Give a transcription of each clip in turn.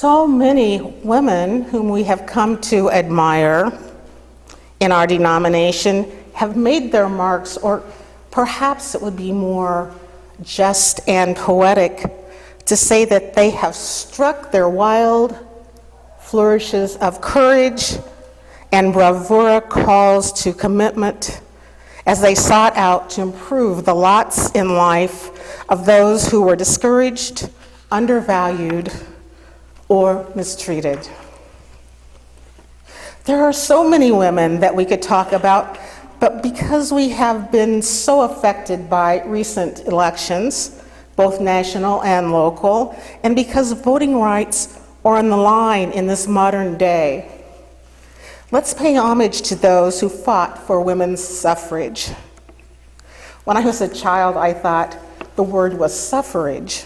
So many women whom we have come to admire in our denomination have made their marks, or perhaps it would be more just and poetic to say that they have struck their wild flourishes of courage and bravura calls to commitment as they sought out to improve the lots in life of those who were discouraged, undervalued, or mistreated. There are so many women that we could talk about, but because we have been so affected by recent elections, both national and local, and because voting rights are on the line in this modern day, let's pay homage to those who fought for women's suffrage. When I was a child, I thought the word was suffrage,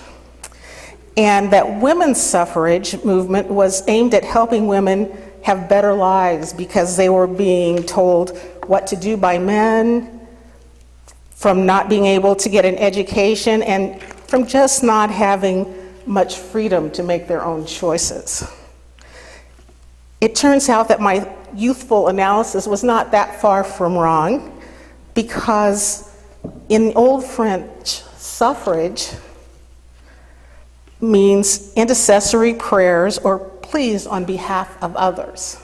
and that women's suffrage movement was aimed at helping women have better lives because they were being told what to do by men, from not being able to get an education, and from just not having much freedom to make their own choices. It turns out that my youthful analysis was not that far from wrong, because in Old French, suffrage means intercessory prayers or pleas on behalf of others.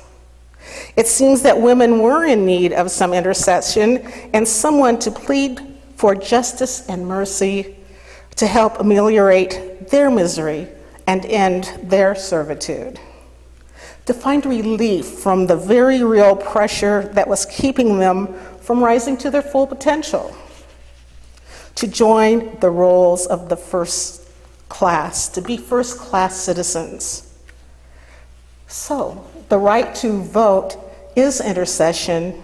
It seems that women were in need of some intercession and someone to plead for justice and mercy to help ameliorate their misery and end their servitude, to find relief from the very real pressure that was keeping them from rising to their full potential, to join the roles of the first class, to be first-class citizens. So, the right to vote is intercession.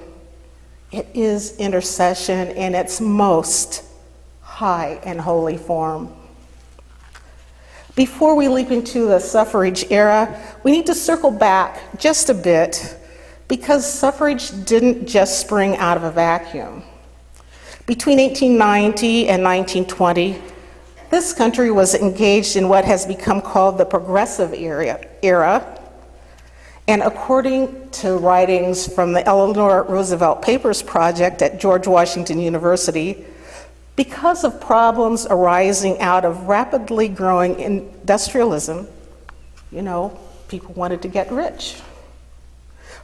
It is intercession in its most high and holy form. Before we leap into the suffrage era, we need to circle back just a bit, because suffrage didn't just spring out of a vacuum. Between 1890 and 1920, this country was engaged in what has become called the Progressive era, and according to writings from the Eleanor Roosevelt Papers Project at George Washington University, because of problems arising out of rapidly growing industrialism, people wanted to get rich.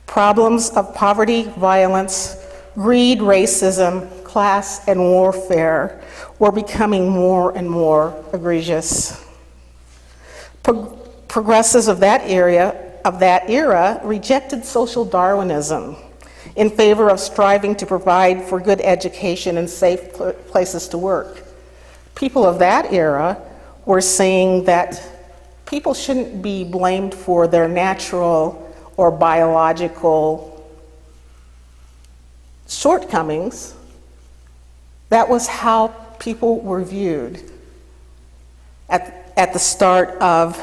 Problems of poverty, violence, greed, racism, class, and warfare were becoming more and more egregious. Progressives of that era rejected social Darwinism in favor of striving to provide for good education and safe places to work. People of that era were saying that people shouldn't be blamed for their natural or biological shortcomings. That was how people were viewed at the start of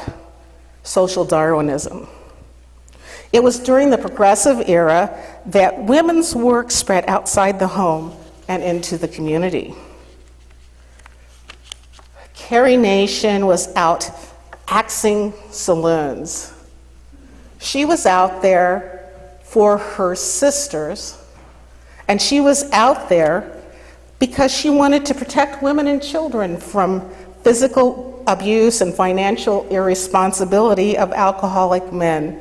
social Darwinism. It was during the Progressive era that women's work spread outside the home and into the community. Carrie Nation was out axing saloons. She was out there for her sisters, and she was out there because she wanted to protect women and children from physical abuse and financial irresponsibility of alcoholic men.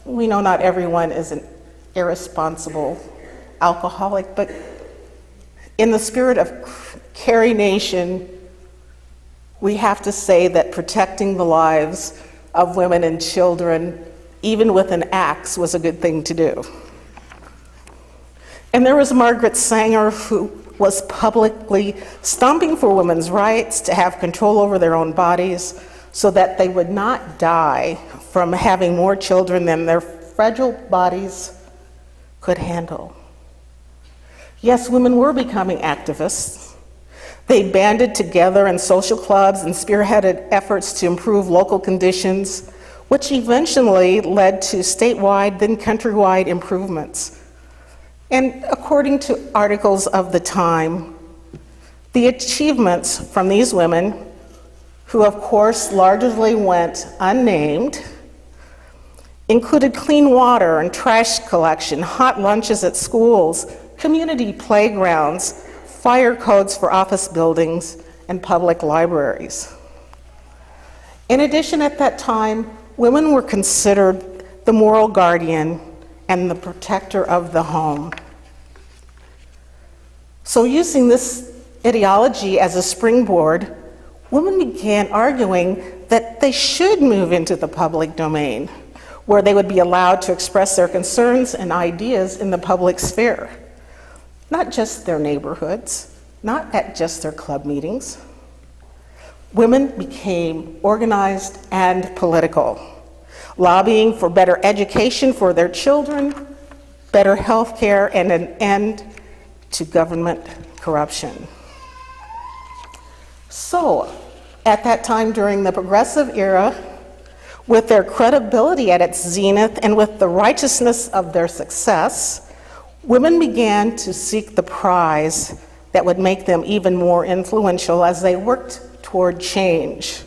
We know not everyone is an irresponsible alcoholic, but in the spirit of Carrie Nation, we have to say that protecting the lives of women and children, even with an axe, was a good thing to do. And there was Margaret Sanger, who was publicly stomping for women's rights to have control over their own bodies so that they would not die from having more children than their fragile bodies could handle. Yes, women were becoming activists. They banded together in social clubs and spearheaded efforts to improve local conditions, which eventually led to statewide, then countrywide improvements. And according to articles of the time, the achievements from these women who of course largely went unnamed, included clean water and trash collection, hot lunches at schools, community playgrounds, fire codes for office buildings, and public libraries. In addition, at that time, women were considered the moral guardian and the protector of the home. So using this ideology as a springboard, women began arguing that they should move into the public domain, where they would be allowed to express their concerns and ideas in the public sphere. Not just their neighborhoods, not at just their club meetings. Women became organized and political, lobbying for better education for their children, better health care, and an end to government corruption. So, at that time during the progressive era, with their credibility at its zenith and with the righteousness of their success, women began to seek the prize that would make them even more influential as they worked toward change,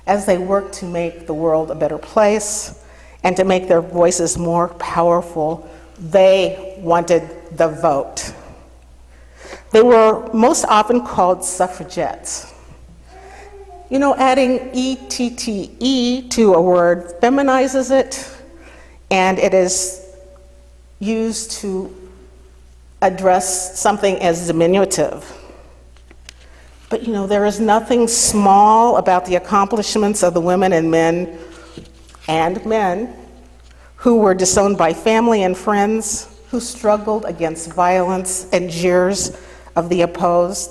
as they worked to make the world a better place and to make their voices more powerful. They wanted the vote. They were most often called suffragettes. You know, adding E-T-T-E to a word feminizes it, and it is used to address something as diminutive. But you know, there is nothing small about the accomplishments of the women and men who were disowned by family and friends, who struggled against violence and jeers of the opposed,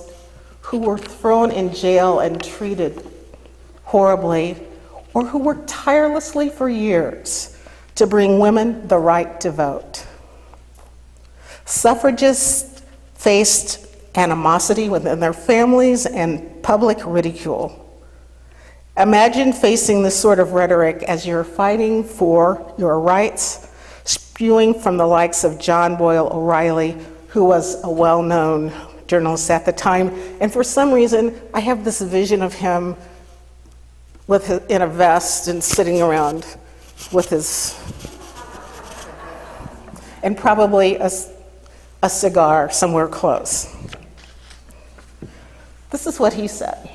who were thrown in jail and treated horribly, or who worked tirelessly for years to bring women the right to vote. Suffragists faced animosity within their families and public ridicule. Imagine facing this sort of rhetoric as you're fighting for your rights, spewing from the likes of John Boyle O'Reilly, who was a well-known journalist at the time. And for some reason, I have this vision of him in a vest and sitting around with his, and probably a cigar somewhere close. This is what he said.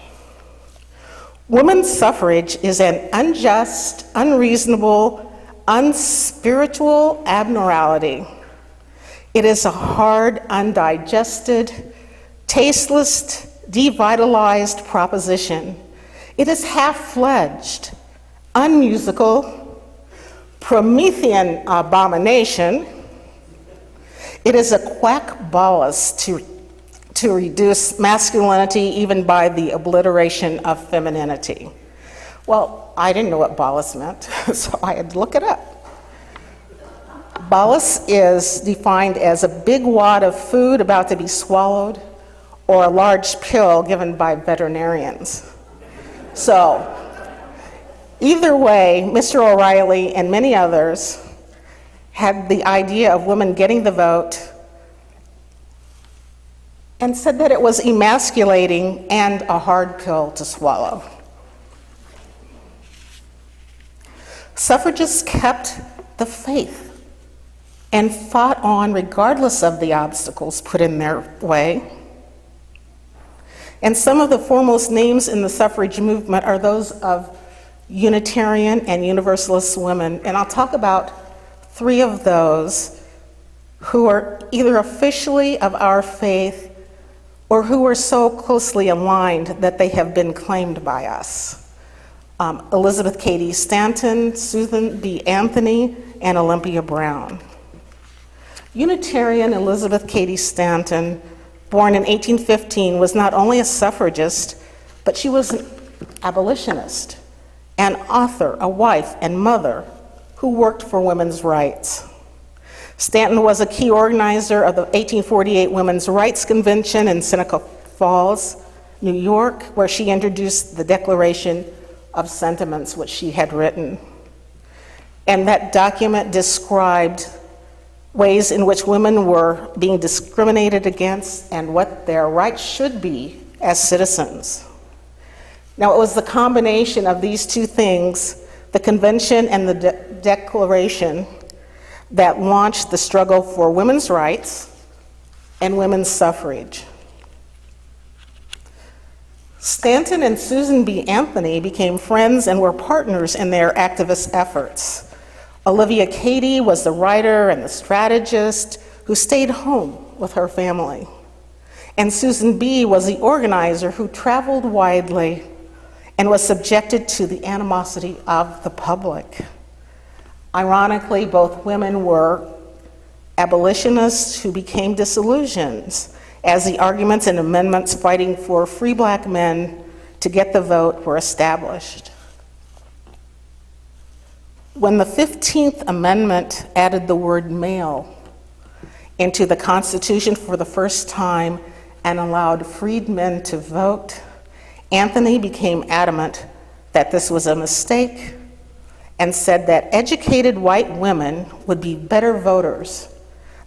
Women's suffrage is an unjust, unreasonable, unspiritual abnormality. It is a hard, undigested, tasteless, devitalized proposition. It is half-fledged, unmusical, Promethean abomination. It is a quack bolus to reduce masculinity even by the obliteration of femininity. Well, I didn't know what bolus meant, so I had to look it up. Bolus is defined as a big wad of food about to be swallowed or a large pill given by veterinarians. So, either way, Mr. O'Reilly and many others had the idea of women getting the vote and said that it was emasculating and a hard pill to swallow. Suffragists kept the faith and fought on regardless of the obstacles put in their way. And some of the foremost names in the suffrage movement are those of Unitarian and Universalist women. And I'll talk about 3 of those who are either officially of our faith or who are so closely aligned that they have been claimed by us. Elizabeth Cady Stanton, Susan B. Anthony, and Olympia Brown. Unitarian Elizabeth Cady Stanton, born in 1815, was not only a suffragist, but she was an abolitionist, an author, a wife, and mother who worked for women's rights. Stanton was a key organizer of the 1848 Women's Rights Convention in Seneca Falls, New York, where she introduced the Declaration of Sentiments, which she had written. And that document described ways in which women were being discriminated against and what their rights should be as citizens. Now, it was the combination of these two things, the convention and the declaration, that launched the struggle for women's rights and women's suffrage. Stanton and Susan B. Anthony became friends and were partners in their activist efforts. Olivia Cady was the writer and the strategist who stayed home with her family. And Susan B. was the organizer who traveled widely and was subjected to the animosity of the public. Ironically, both women were abolitionists who became disillusioned as the arguments and amendments fighting for free black men to get the vote were established. When the 15th Amendment added the word male into the Constitution for the first time and allowed freedmen to vote, Anthony became adamant that this was a mistake and said that educated white women would be better voters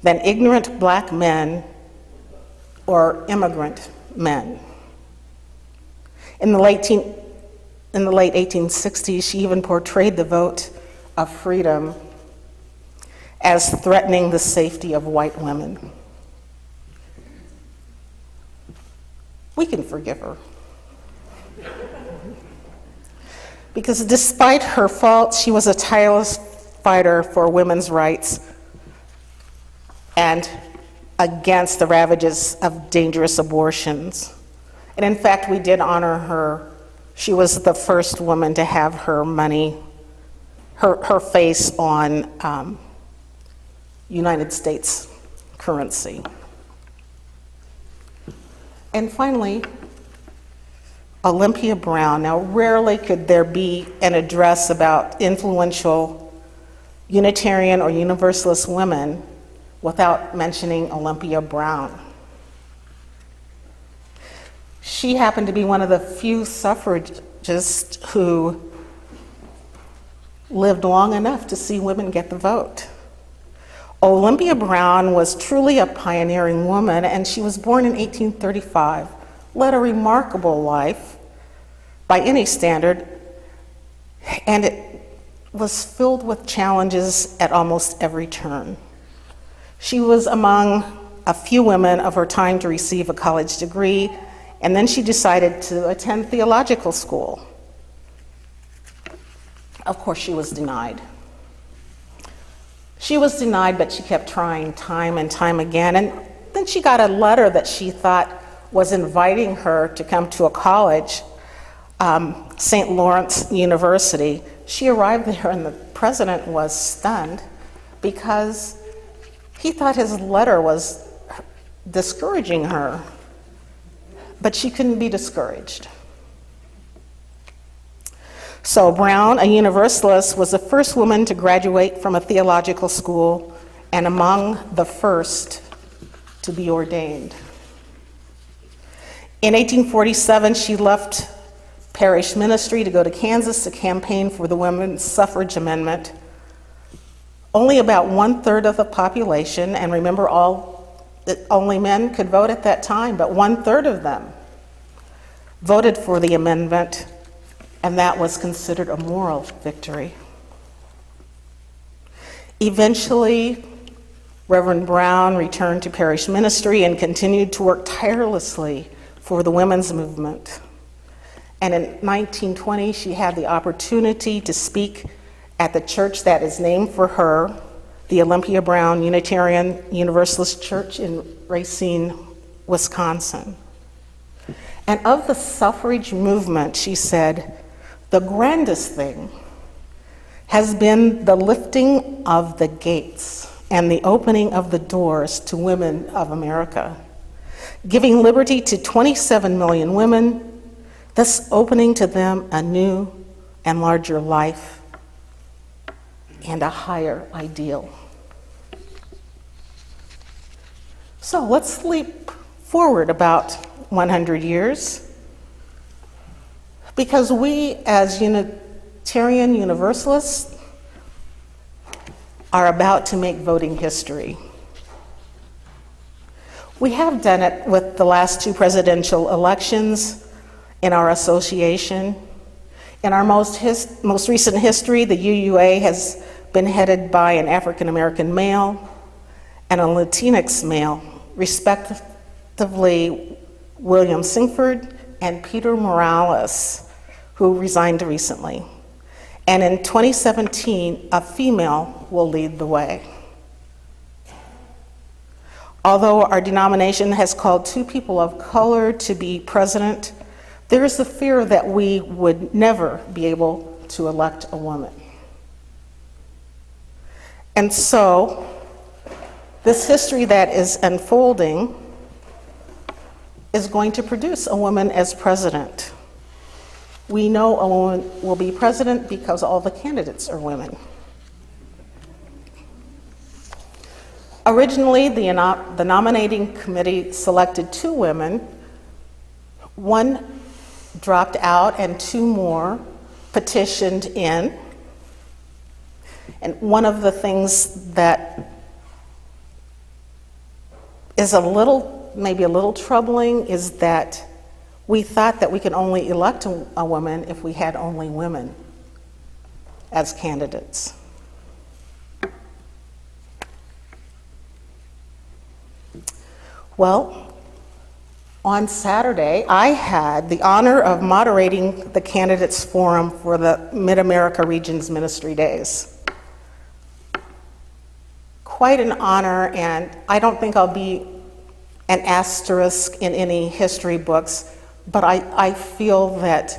than ignorant black men or immigrant men. In the late 1860s, she even portrayed the vote of freedom as threatening the safety of white women. We can forgive her. Because despite her faults, she was a tireless fighter for women's rights and against the ravages of dangerous abortions. And in fact, we did honor her. She was the first woman to have her money, her face on United States currency. And finally, Olympia Brown. Now, rarely could there be an address about influential Unitarian or Universalist women without mentioning Olympia Brown. She happened to be one of the few suffragists who lived long enough to see women get the vote. Olympia Brown was truly a pioneering woman, and she was born in 1835, led a remarkable life by any standard, and it was filled with challenges at almost every turn. She was among a few women of her time to receive a college degree, and then she decided to attend theological school. Of course, she was denied. She was denied, but she kept trying time and time again, and then she got a letter that she thought was inviting her to come to a college, St. Lawrence University. She arrived there and the president was stunned because he thought his letter was discouraging her, but she couldn't be discouraged. So Brown, a Universalist, was the first woman to graduate from a theological school and among the first to be ordained. In 1847, she left parish ministry to go to Kansas to campaign for the women's suffrage amendment. Only about 1/3 of the population, and remember only men could vote at that time, but 1/3 of them voted for the amendment, and that was considered a moral victory. Eventually, Reverend Brown returned to parish ministry and continued to work tirelessly for the women's movement. And in 1920, she had the opportunity to speak at the church that is named for her, the Olympia Brown Unitarian Universalist Church in Racine, Wisconsin. And of the suffrage movement, she said, "The grandest thing has been the lifting of the gates and the opening of the doors to women of America, giving liberty to 27 million women, thus opening to them a new and larger life and a higher ideal." So let's leap forward about 100 years, because we as Unitarian Universalists are about to make voting history. We have done it with the last two presidential elections, in our association. In our most recent history, the UUA has been headed by an African American male and a Latinx male, respectively William Singford and Peter Morales, who resigned recently. And in 2017, a female will lead the way. Although our denomination has called 2 people of color to be president, there is the fear that we would never be able to elect a woman. And so, this history that is unfolding is going to produce a woman as president. We know a woman will be president because all the candidates are women. Originally, the nominating committee selected 2 women. 1 dropped out and 2 more petitioned in. And one of the things that is maybe a little troubling is that we thought that we could only elect a woman if we had only women as candidates. Well, on Saturday, I had the honor of moderating the candidates forum for the Mid-America Region's Ministry Days. Quite an honor, and I don't think I'll be an asterisk in any history books, but I feel that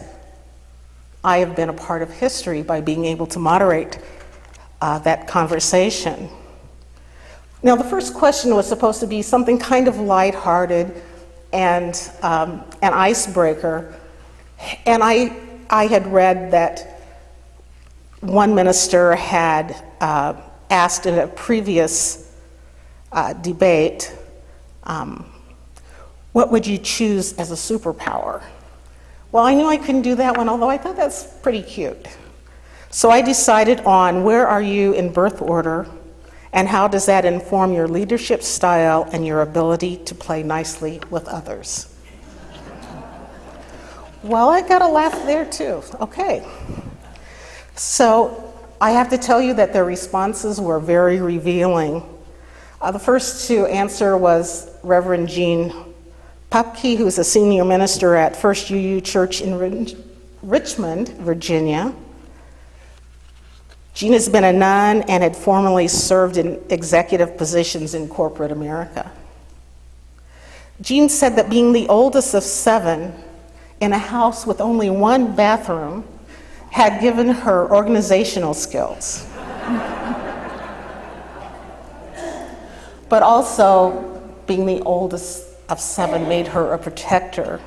I have been a part of history by being able to moderate that conversation. Now, the first question was supposed to be something kind of lighthearted and an icebreaker. And I had read that one minister had asked in a previous debate, what would you choose as a superpower? Well, I knew I couldn't do that one, although I thought that's pretty cute. So I decided on where are you in birth order, and how does that inform your leadership style and your ability to play nicely with others? Well, I got a laugh there too. Okay. So I have to tell you that their responses were very revealing. The first to answer was Reverend Jean Pupke, who's a senior minister at First UU Church in Richmond, Virginia. Jean has been a nun and had formerly served in executive positions in corporate America. Jean said that being the oldest of 7 in a house with only 1 bathroom had given her organizational skills. But also, being the oldest of 7 made her a protector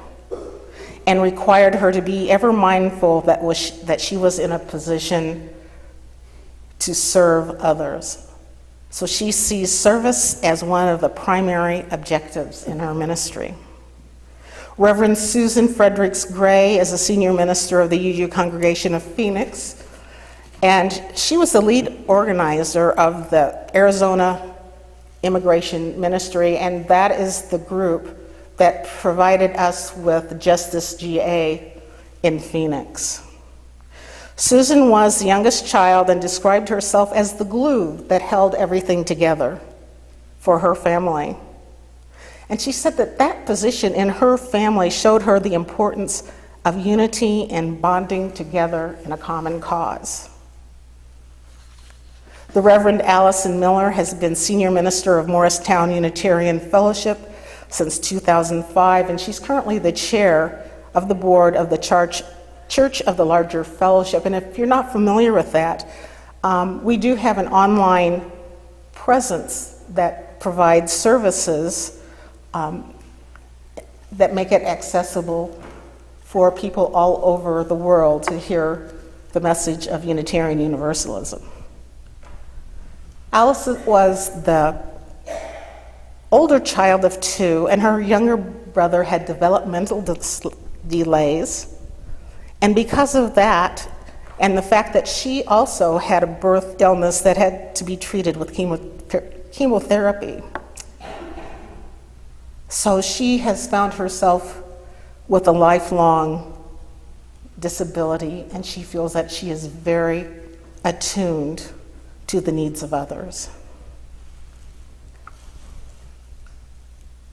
and required her to be ever mindful that she was in a position to serve others. So she sees service as one of the primary objectives in her ministry. Reverend Susan Frederick-Gray is a senior minister of the UU Congregation of Phoenix, and she was the lead organizer of the Arizona Immigration Ministry, and that is the group that provided us with Justice GA in Phoenix. Susan was the youngest child and described herself as the glue that held everything together for her family. And she said that that position in her family showed her the importance of unity and bonding together in a common cause. The Reverend Allison Miller has been senior minister of Morristown Unitarian Fellowship since 2005, and she's currently the chair of the board of the Church of the Larger Fellowship. And if you're not familiar with that, we do have an online presence that provides services that make it accessible for people all over the world to hear the message of Unitarian Universalism. Alice was the older child of 2, and her younger brother had developmental delays. And because of that, and the fact that she also had a birth illness that had to be treated with chemotherapy, so she has found herself with a lifelong disability, and she feels that she is very attuned to the needs of others.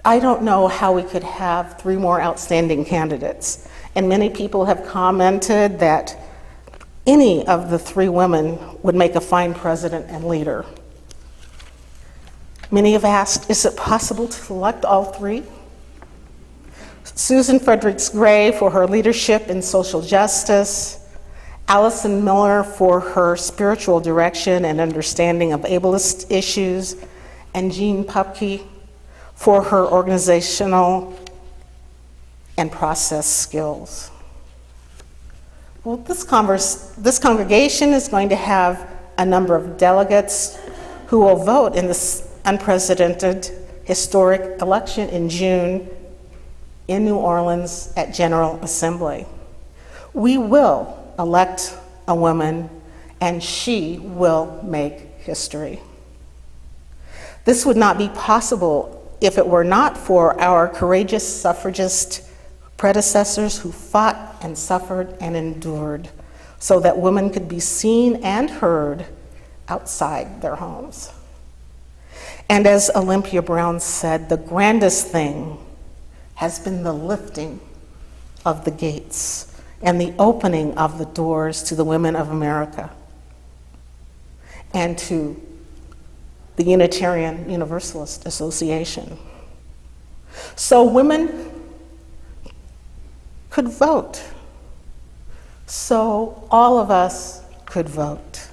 I don't know how we could have 3 more outstanding candidates, and many people have commented that any of the 3 women would make a fine president and leader. Many have asked, is it possible to select all 3? Susan Frederick-Gray for her leadership in social justice, Allison Miller for her spiritual direction and understanding of ableist issues, and Jean Pupke for her organizational and process skills. Well, this congregation is going to have a number of delegates who will vote in this unprecedented historic election in June in New Orleans at General Assembly. We will elect a woman, and she will make history. This would not be possible if it were not for our courageous suffragist predecessors who fought and suffered and endured so that women could be seen and heard outside their homes. And as Olympia Brown said, the grandest thing has been the lifting of the gates and the opening of the doors to the women of America and to the Unitarian Universalist Association. So women could vote. So all of us could vote.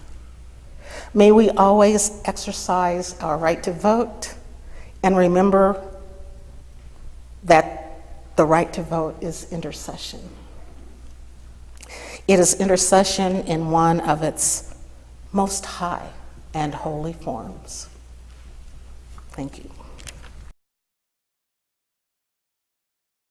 May we always exercise our right to vote and remember that the right to vote is intercession. It is intercession in one of its most high and holy forms. Thank you.